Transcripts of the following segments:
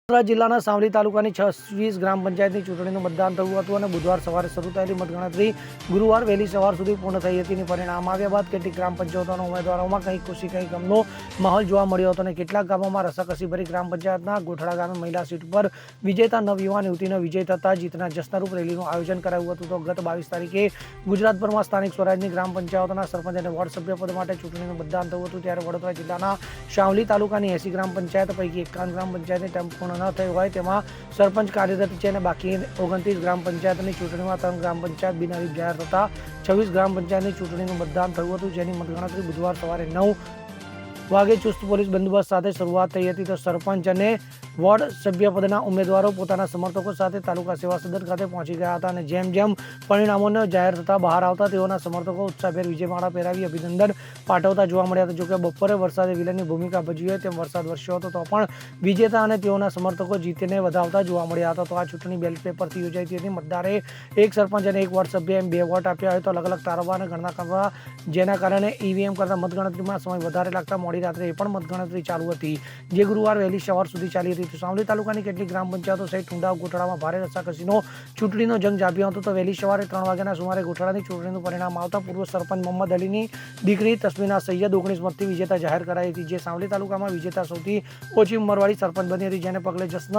જિલ્લાના સાવલી તાલુકાની 26 ગ્રામ પંચાયતની ચૂંટણીનું મતદાન થયું હતું અને બુધવાર સવારે શરૂ થયેલી મતગણતરી ગુરુવાર વહેલી સવાર સુધી પૂર્ણ થઈ હતી. પરિણામ આવ્યા બાદ કેટલીક ગ્રામ પંચાયતોના ઉમેદવારોમાં કંઈક ખુશી કંઈક ગમનો માહોલ જોવા મળ્યો હતો અને કેટલાક ગામોમાં રસાકસીભરી ગ્રામ પંચાયતના ગોઠડા ગામે મહિલા સીટ પર વિજેતા નવયુવાન યુવતીનો વિજય થતા જીતના જશ્નરૂપ રેલીનું આયોજન કરાયું હતું. તો ગત 22 તારીખે ગુજરાતભરમાં સ્થાનિક સ્વરાજની ગ્રામ પંચાયતોના સરપંચ અને વોર્ડ સભ્ય પદ માટે ચૂંટણીનું મતદાન થયું હતું. ત્યારે વડોદરા જિલ્લાના સાવલી તાલુકાની 80 ગ્રામ પંચાયત પૈકી 51 ગ્રામ પંચાયતની ટર્મ પૂર્ણ ન થઈ હોય તેમાં સરપંચ કાર્યરત છે અને બાકી 29 ગ્રામ પંચાયતની ચૂંટણીમાં 3 ગ્રામ પંચાયત બિનહરીફ જાહેર થતા 26 ગ્રામ પંચાયતની ચૂંટણીનું મતદાન થયું હતું, જેની મતગણતરી બુધવાર સવારે 9 વાગે ચુસ્ત પોલીસ બંદોબસ્ત સાથે શરૂઆત થઈ હતી. તો સરપંચ અને વોર્ડ સભ્ય પદના ઉમેદવારો પોતાના સમર્થકો સાથે તાલુકા સેવા સદન ખાતે પહોંચી ગયા હતા અને જેમ જેમ પરિણામોને જાહેર થતા બહાર આવતા તેઓના સમર્થકો ઉત્સાહભેર વિજયમાળા પહેરાવી અભિનંદન પાઠવતા જોવા મળ્યા હતા. જોકે બપોરે વરસાદે વિલનની ભૂમિકા ભજવી હોય તેમ વરસાદ વરસ્યો હતો તો પણ વિજેતા અને તેઓના સમર્થકો જીતીને વધાવતા જોવા મળ્યા હતા. તો આ ચૂંટણી બેલેટ પેપરથી યોજાઈ હતી. મતદારે એક સરપંચ અને એક વોર્ડ સભ્ય એમ 2 વોટ આપ્યા હોય તો અલગ અલગ તારવવા અને ગણના કરવા, જેના કારણે ઈવીએમ કરતા મતગણતરીમાં સમય વધારે લાગતા મોડી રાત્રે એ પણ મતગણતરી ચાલુ હતી, જે ગુરુવાર વહેલી સવાર સુધી ચાલી હતી. સાવલી તાલુકાની કેટલીક ગ્રામ પંચાયતો સહિત ટુંડા ગોઠડામાં ભારે રસાકસીનો ચૂંટણીનો જંગ જામ્યો હતો. તો વહેલી સવારે 3 વાગ્યાના સુમારે ગોઠડાની ચૂંટણીનું પરિણામ આવતા પૂર્વ સરપંચ મોહમ્મદ અલીની દીકરી તસ્મીના સૈયદ 19 મતથી વિજેતા જાહેર કરાઈ હતી, જે સાવલી તાલુકામાં વિજેતા સૌથી ઓછી ઉંમરવાળી સરપંચ બની હતી, જેને પગલે જશ્ન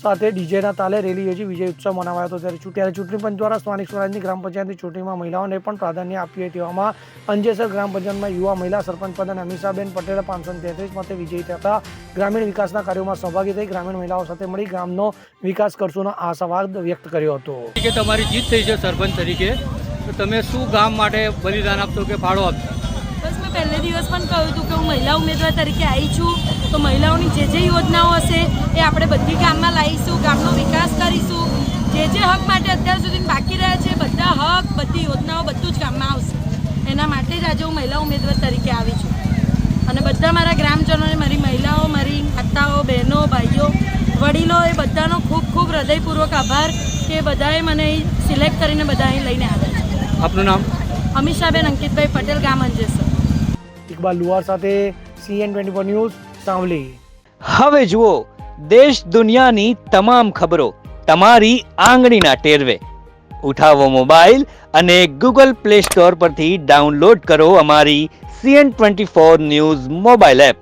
સાથે ડીજેના તાલે રેલી યોજી વિજય ઉત્સવ મનાવાયો હતો. ત્યારે ચૂંટણી પંચ દ્વારા સ્થાનિક સ્વરાજની ગ્રામ પંચાયતની ચૂંટણીમાં મહિલાઓને પણ પ્રાધાન્ય આપ્યું હતું. તેવામાં અંજેસર ગ્રામ પંચાયતમાં યુવા મહિલા સરપંચ પદ અને અમીષાબેન પટેલ 533 મતે વિજયી થતા ગ્રામીણ વિકાસના કાર્યોમાં સહભાગી થઈ ગ્રામીણ મહિલાઓ સાથે મળી ગામનો વિકાસ કરશોનો આશાવાદ વ્યક્ત કર્યો હતો. કે તમારી જીત થઈ છે સરપંચ તરીકે, તો તમે શું ગામ માટે બલિદાન આપશો કે ફાળો આપશો? બસ મેં પહેલે દિવસ પણ કહ્યું હતું કે હું મહિલા ઉમેદવાર તરીકે આવી છું, તો મહિલાઓની જે યોજનાઓ હશે એ આપણે બધી ગામમાં લાવીશું, ગામનો વિકાસ કરીશું. જે હક માટે અત્યાર સુધી બાકી રહ્યા છે બધા હક, બધી યોજનાઓ બધું જ ગામમાં આવશે. એના માટે જ આજે હું મહિલા ઉમેદવાર તરીકે આવી છું અને બધા મારા ગ્રામજનોને, મારી મહિલાઓ, મારી માતાઓ, બહેનો, ભાઈઓ, વડીલો, એ બધાનો ખૂબ ખૂબ હૃદયપૂર્વક આભાર કે બધાએ મને સિલેક્ટ કરીને બધા અહીં લઈને આવ્યા છે. આપનું નામ? અમીષાબેન અંકિતભાઈ પટેલ, ગામ અંજેસર. ઇકબાલ લુહાર સાથે CN24 ન્યૂઝ, સાવલી. હવે જુઓ દેશ દુનિયાની તમામ ખબરો તમારી આંગળીના ટેરવે. ઉઠાવો મોબાઈલ અને Google Play Store પરથી ડાઉનલોડ કરો અમારી CN24 ન્યૂઝ મોબાઈલ એપ.